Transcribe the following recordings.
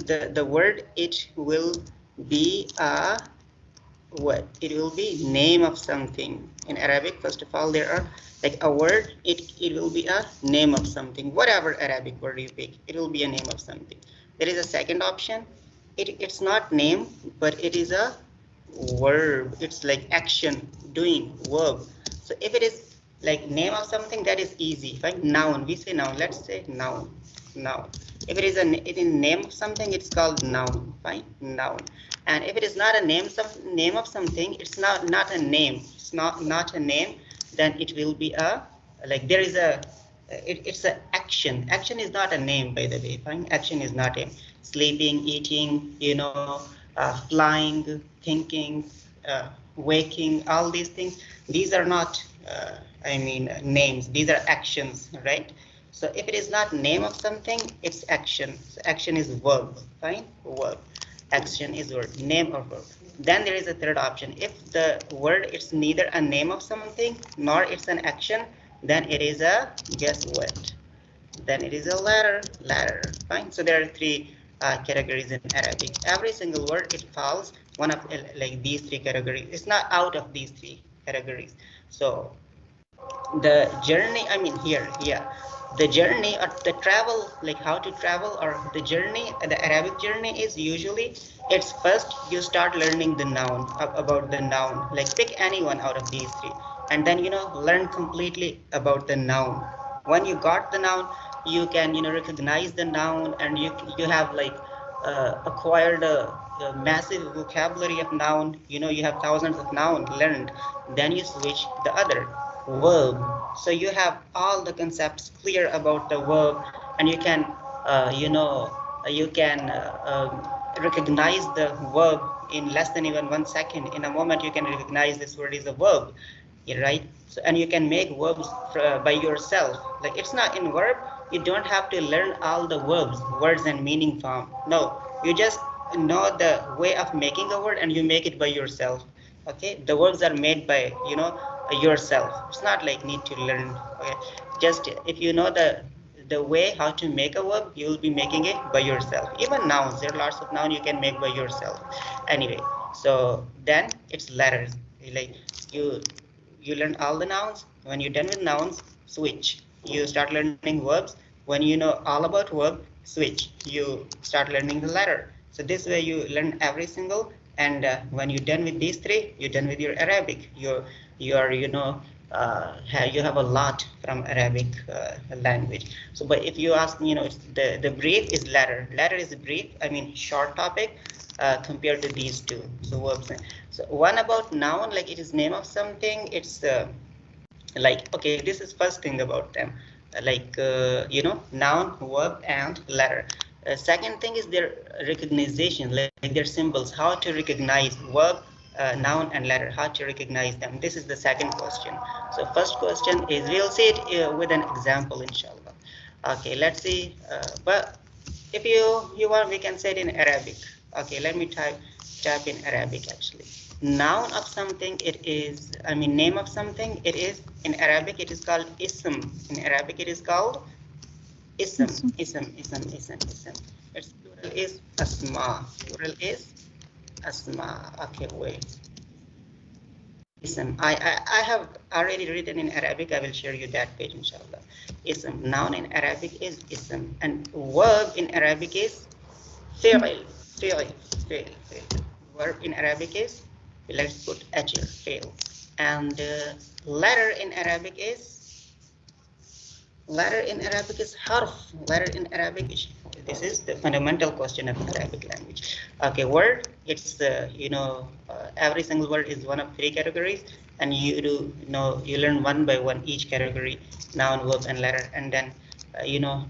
the word, it will be a what? It will be name of something. In Arabic, first of all, there are like a word, it will be a name of something. Whatever Arabic word you pick, it will be a name of something. There is a second option. It's not name, but it is a verb. It's like action, doing, verb. So if it is like name of something, that is easy, right? Noun, we say noun. Let's say noun, noun. If it is a name of something, it's called noun, fine, noun. And if it is not a name of something, it's not a name. It's not a name. Then it will be a like there is a it's a action. Action is not a name, by the way. Fine, action is not a sleeping, eating, flying, thinking, waking. All these things. These are not names. These are actions, right? So if it is not name of something, it's action. So action is verb. Fine, verb. Action is word, name or verb. Then there is a third option. If the word is neither a name of something nor it's an action, then it is a, guess what? Then it is a letter. Fine. So there are three categories in Arabic. Every single word, it falls one of like these three categories. It's not out of these three categories. So the journey, the journey or the travel, like how to travel or the journey, the Arabic journey is usually, it's first you start learning the noun, about the noun, like pick anyone out of these three, and then learn completely about the noun. When you got the noun, you can recognize the noun, and you have like acquired a massive vocabulary of noun. You have thousands of noun learned. Then you switch the other verb, so you have all the concepts clear about the verb, and you can recognize the verb in less than even 1 second. In a moment you can recognize this word is a verb, right? So, and you can make verbs by yourself. Like, it's not in verb, you don't have to learn all the verbs, words and meaning form. No, you just know the way of making a word and you make it by yourself. Okay, the words are made by yourself. It's not like need to learn. Okay, just if you know the way how to make a verb, you will be making it by yourself. Even nouns, there are lots of nouns you can make by yourself. Anyway, so then it's letters. Like you learn all the nouns. When you're done with nouns, switch. You start learning verbs. When you know all about verb, switch. You start learning the letter. So this way you learn every single. And when you're done with these three, you're done with your Arabic. You have a lot from Arabic language. So, but if you ask, the brief is letter. Letter is brief. Short topic compared to these two. So verbs. So one about noun, like it is name of something. It's like, okay, this is first thing about them. Noun, verb, and letter. Second thing is their recognition, like their symbols, how to recognize verb, noun, and letter, how to recognize them. This is the second question. So first question is, we'll see it with an example, inshallah. Okay, let's see. But if you want, we can say it in Arabic. Okay, let me type in Arabic actually. Noun of something, it is, name of something, it is, in Arabic, it is called ism. In Arabic, it is called ism. Ism. Its plural is asma. Plural is asma. Okay, wait. Ism. I have already written in Arabic. I will share you that page, inshallah. Ism. Noun in Arabic is ism. And verb in Arabic is fi'l. Verb in Arabic is, let's put ajr, fail. And letter in Arabic is harf. Letter in Arabic is, this is the fundamental question of Arabic language. Okay, word, it's every single word is one of three categories, and you learn one by one each category: noun, verb, and letter. And then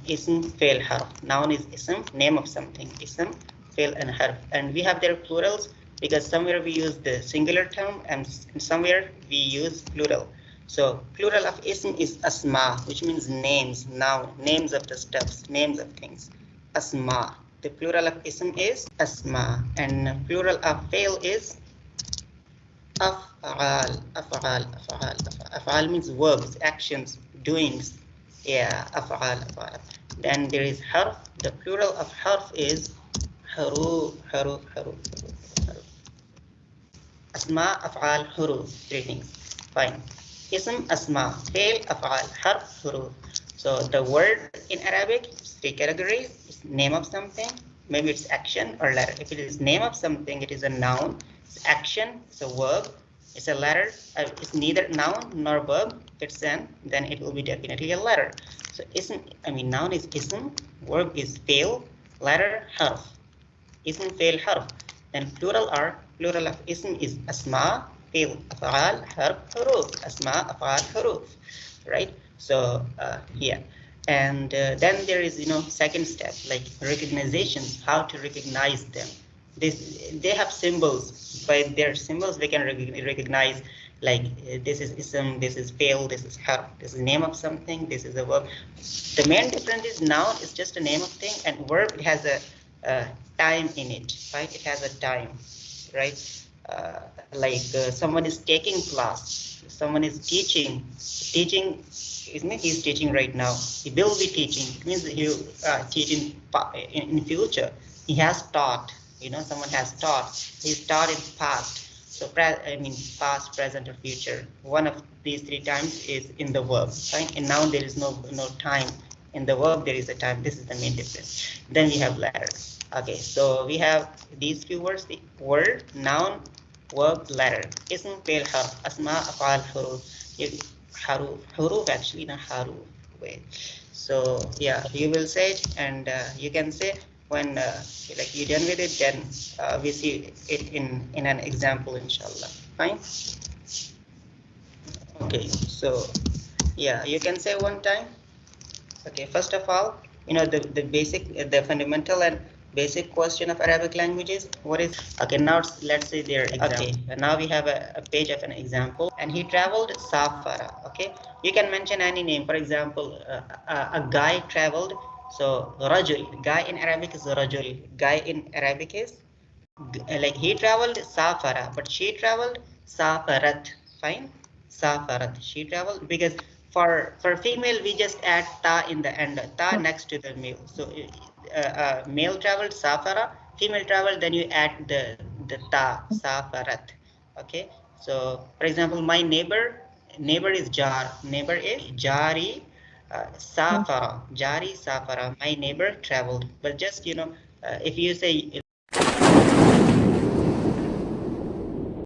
ism, fail, harf. Noun is ism, name of something, ism, fail, and harf. And we have their plurals because somewhere we use the singular term and somewhere we use plural. So plural of ism is asma, which means names, noun, names of the stuffs, names of things. Asma. The plural of ism is asma, and plural of fail is af'al. Af'al means verbs, actions, doings. Yeah, af'al. Then there is harf. The plural of harf is حروف حروف حروف حروف. أسماء أفعال حروف. Three things. Fine. اسم أسماء فعل أفعال حرف حروف. So the word in Arabic is three categories. It's name of something. Maybe it's action or letter. If it is name of something, it is a noun. It's action. It's a verb. It's a letter. It's neither noun nor verb. It's an. Then it will be definitely a letter. So ism. I mean noun is ism. Verb is fail. Letter harf. Ism fail harf. Then plural of ism is asma, fail af'al, harf, huruf. Asma, af'al, huruf. Right? So here. And then there is, second step, like recognitions, how to recognize them. They have symbols. By their symbols, we can recognize, like this is ism, this is fail, this is harf, this is name of something, this is a verb. The main difference is noun is just a name of thing, and verb has a time in it, right? It has a time, right? Someone is taking class, someone is teaching, isn't it? He's teaching right now. He will be teaching. It means he teach in future. He has taught. Someone has taught. He's taught in past. So past, present, or future. One of these three times is in the verb. Right? And now there is no time. In the verb there is a time. This is the main difference. Then we have letter. Okay, so we have these few words: the word, noun, verb, letter. Ism, fail, harf, asma, afal, huruf. Huruf actually, not haruf. Wait. So yeah, you will say it, and you can say when like you're done with it, then we see it in an example, inshallah. Fine. Okay, so yeah, you can say one time. Okay, first of all, the basic, the fundamental and basic question of Arabic languages. What is, okay, now let's say their example. Okay, now we have a page of an example, and he traveled Safara. Okay, you can mention any name. For example, a guy traveled. So Rajul, guy in Arabic is Rajul. Guy in Arabic is, like he traveled Safara, but she traveled Safarat. Fine, Safarat. She traveled, because for female we just add ta in the end, ta next to the male. So male traveled Safara, female traveled, then you add the ta, Safarat. Okay. So for example, my neighbor is jar. Neighbor is jari. Safara, jari, Safara. My neighbor traveled. But just if you say